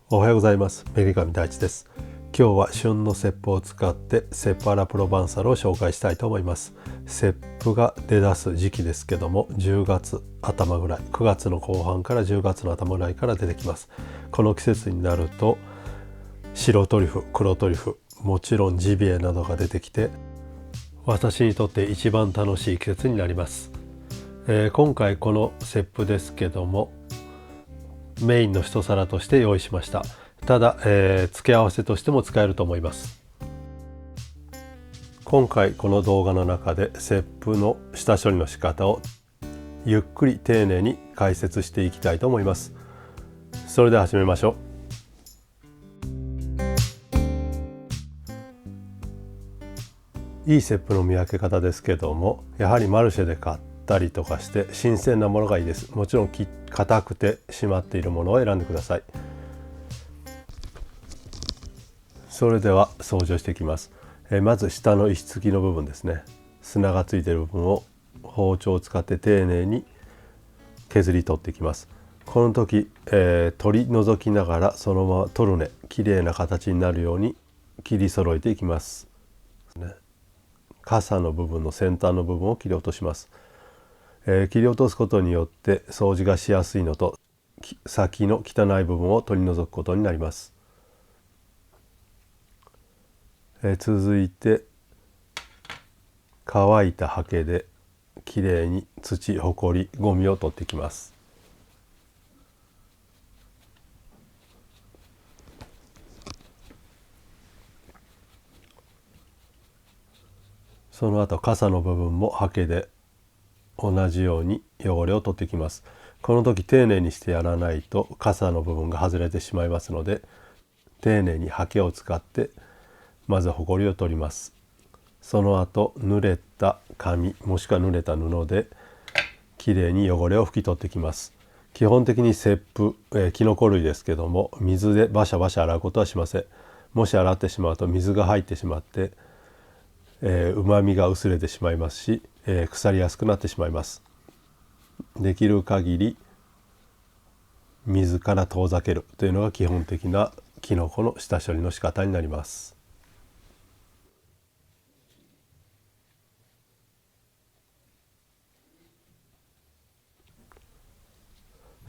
おはようございます。メガミ大地です。今日は旬のセップを使ってセップアラプロバンサルを紹介したいと思います。セップが出だす時期ですけども、10月頭ぐらい、9月の後半から10月の頭ぐらいから出てきます。この季節になると白トリュフ、黒トリュフ、もちろんジビエなどが出てきて、私にとって一番楽しい季節になります。今回このセップですけども、メインの一皿として用意しました。ただ、付け合わせとしても使えると思います。今回この動画の中でセップの下処理の仕方をゆっくり丁寧に解説していきたいと思います。それでは始めましょう。いいセップの見分け方ですけども、やはりマルシェで買ったりとかして新鮮なものがいいです。もちろん硬くて締まっているものを選んでください。それでは掃除をしていきます。まず下の石突きの部分ですね。砂がついている部分を包丁を使って丁寧に削り取っていきます。この時、取り除きながらそのまま取るね、きれいな形になるように切り揃えていきます。傘の部分の先端の部分を切り落とします。切り落とすことによって掃除がしやすいのと、先の汚い部分を取り除くことになります。続いて乾いたハケできれいに土、ほこり、ゴミを取っていきます。その後傘の部分もハケで同じように汚れを取っていきます。この時丁寧にしてやらないと傘の部分が外れてしまいますので、丁寧にハケを使ってまずほこりを取ります。その後濡れた紙もしくは濡れた布できれいに汚れを拭き取ってきます。基本的にセップ、キノコ類ですけども、水でバシャバシャ洗うことはしません。もし洗ってしまうと水が入ってしまってうまみが薄れてしまいますし、腐りやすくなってしまいます。できる限り水から遠ざけるというのが基本的なキノコの下処理の仕方になります。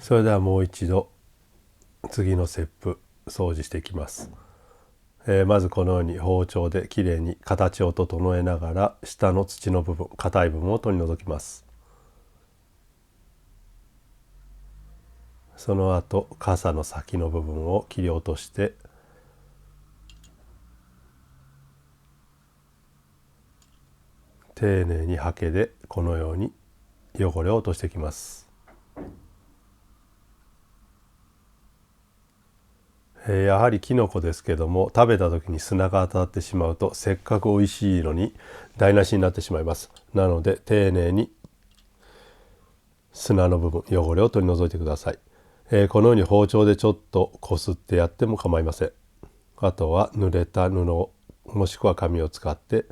それではもう一度次のセップ掃除していきます。まずこのように包丁できれいに形を整えながら下の土の部分、硬い部分を取り除きます。その後傘の先の部分を切り落として丁寧にハケでこのように汚れを落としていきます。やはりキノコですけども、食べた時に砂が当たってしまうとせっかく美味しいのに台無しになってしまいます。なので丁寧に砂の部分、汚れを取り除いてください。このように包丁でちょっとこすってやっても構いません。あとは濡れた布もしくは紙を使って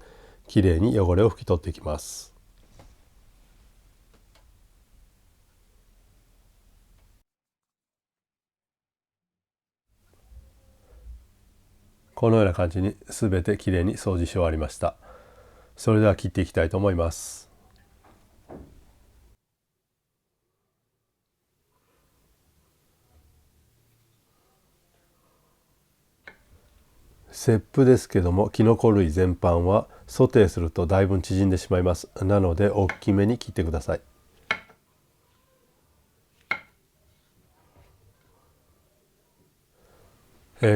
きれいに汚れを拭き取っていきます。このような感じに全てきれいに掃除し終わりました。それでは切っていきたいと思います。セップですけども、キノコ類全般はソテーするとだいぶ縮んでしまいます。なので大きめに切ってください。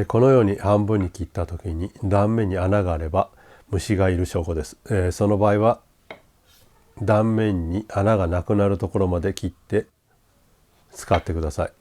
このように半分に切った時に断面に穴があれば虫がいる証拠です。その場合は断面に穴がなくなるところまで切って使ってください。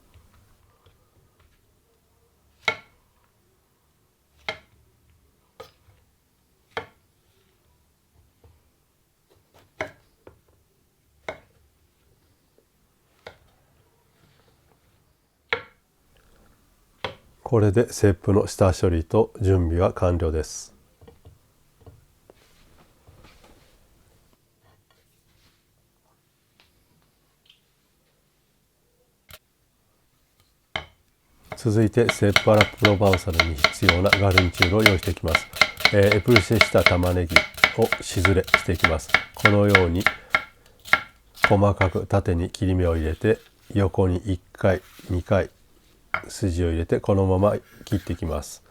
これでセップの下処理と準備は完了です。続いてセッパラプロバンサルに必要なガルニチュールを用意していきます。エプルシェした玉ねぎをしずれしていきます。このように細かく縦に切り目を入れて、横に1回2回筋を入れて、このまま切っていきます。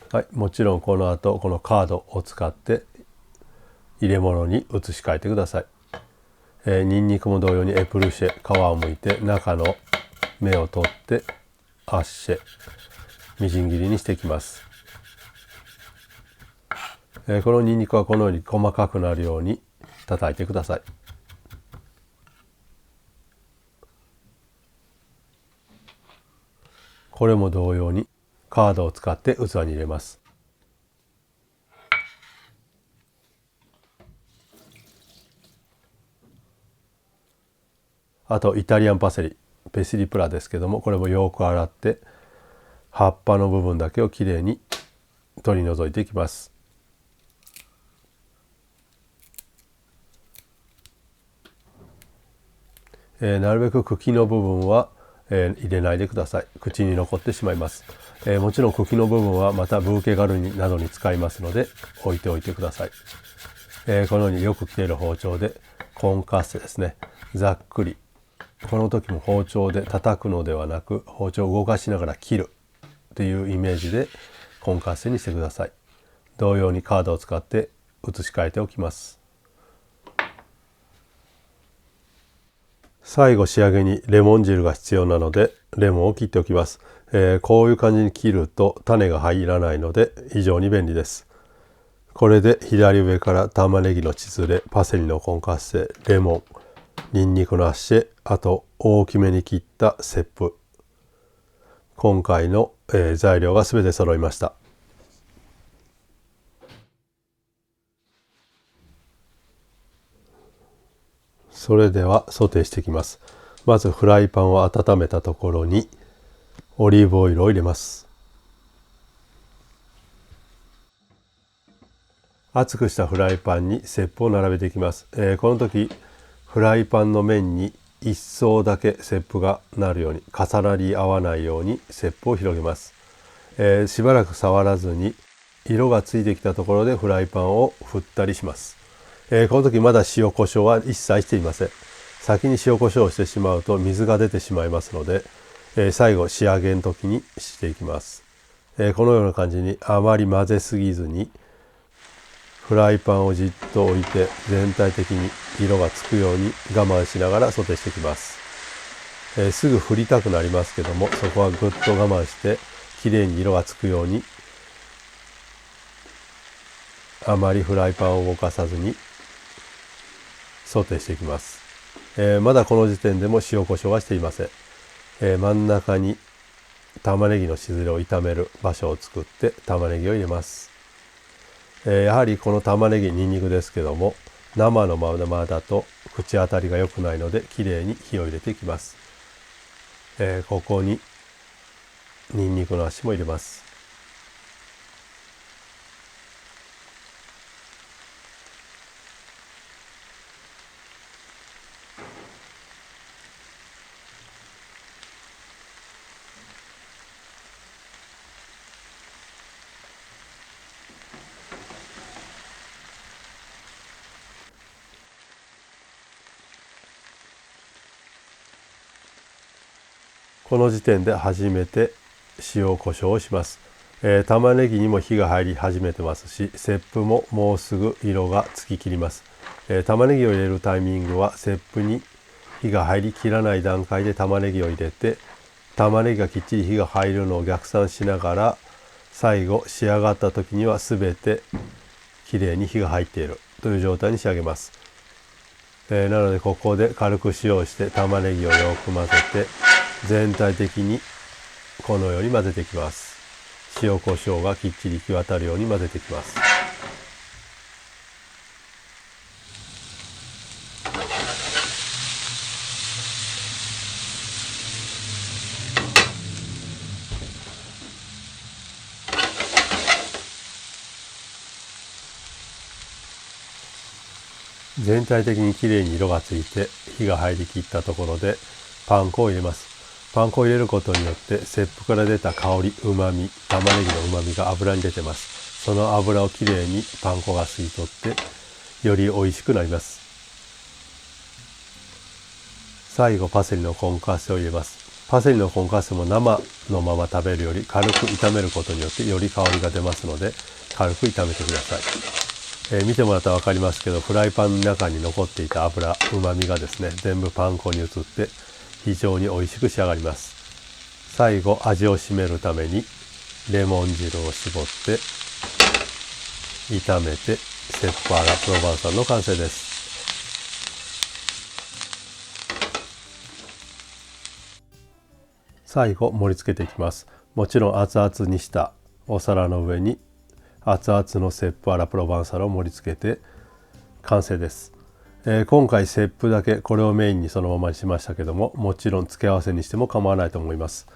はい、もちろんこの後このカードを使って入れ物に移し替えてください。ニンニクも同様にエプルシェ、皮を剥いて中の芽を取ってアッシェ、みじん切りにしていきます。このニンニクはこのように細かくなるように叩いてください。これも同様にカードを使って器に入れます。あとイタリアンパセリ、ペシリプラですけども、これもよく洗って葉っぱの部分だけをきれいに取り除いていきます。なるべく茎の部分は入れないでください。口に残ってしまいます。もちろん茎の部分はまたブーケガルニなどに使いますので置いておいてください。このようによく切れる包丁でコンカッセですね、ざっくり、この時も包丁で叩くのではなく包丁を動かしながら切るというイメージでコンカッセにしてください。同様にカードを使って移し替えておきます。最後仕上げにレモン汁が必要なのでレモンを切っておきます。こういう感じに切ると種が入らないので非常に便利です。これで左上から玉ねぎのちずれ、パセリのコンカッセ、レモン、ニンニクのアッシェ、あと大きめに切ったセップ、今回の、材料がすべて揃いました。それではソテーしていきます。まずフライパンを温めたところにオリーブオイルを入れます。熱くしたフライパンにセップを並べていきます。この時フライパンの面に一層だけセップがなるように、重なり合わないようにセップを広げます。しばらく触らずに色がついてきたところでフライパンを振ったりします。この時まだ塩コショウは一切していません。先に塩コショウをしてしまうと水が出てしまいますので、最後仕上げの時にしていきます。このような感じにあまり混ぜすぎずにフライパンをじっと置いて全体的に色がつくように我慢しながらソテーしていきます。すぐ振りたくなりますけども、そこはぐっと我慢してきれいに色がつくように、あまりフライパンを動かさずにソテーしていきます。まだこの時点でも塩コショウはしていません。真ん中に玉ねぎのしずれを炒める場所を作って玉ねぎを入れます。やはりこの玉ねぎ、にんにくですけども、生のままだと口当たりが良くないのできれいに火を入れていきます。ここににんにくの足も入れます。この時点で初めて塩コショウをします。玉ねぎにも火が入り始めてますし、セップももうすぐ色がつききります。玉ねぎを入れるタイミングはセップに火が入りきらない段階で玉ねぎを入れて、玉ねぎがきっちり火が入るのを逆算しながら、最後仕上がった時には全てきれいに火が入っているという状態に仕上げます。なのでここで軽く塩をして玉ねぎをよく混ぜて、全体的にこのように混ぜていきます。塩コショウがきっちり行き渡るように混ぜていきます。全体的にきれいに色がついて火が入りきったところでパン粉を入れます。パン粉を入れることによって切腹から出た香り、うまみ、玉ねぎのうまみが油に出てます。その油をきれいにパン粉が吸い取ってより美味しくなります。最後パセリのコンカッセを入れます。パセリのコンカッセも生のまま食べるより軽く炒めることによってより香りが出ますので軽く炒めてください。見てもらったら分かりますけど、フライパンの中に残っていた油、うまみがですね全部パン粉に移って非常に美味しく仕上がります。最後味を締めるためにレモン汁を絞って炒めてセッパーラプロバンサルの完成です。最後盛り付けていきます。もちろん熱々にしたお皿の上に熱々のセップアラプロバンサルを盛り付けて完成です。今回セップだけこれをメインにそのままにしましたけども、もちろん付け合わせにしても構わないと思います。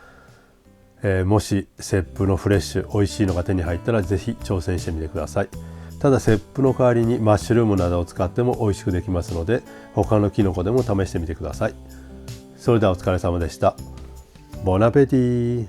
もしセップのフレッシュ美味しいのが手に入ったらぜひ挑戦してみてください。ただセップの代わりにマッシュルームなどを使っても美味しくできますので他のキノコでも試してみてください。それではお疲れ様でした。ボナペティ。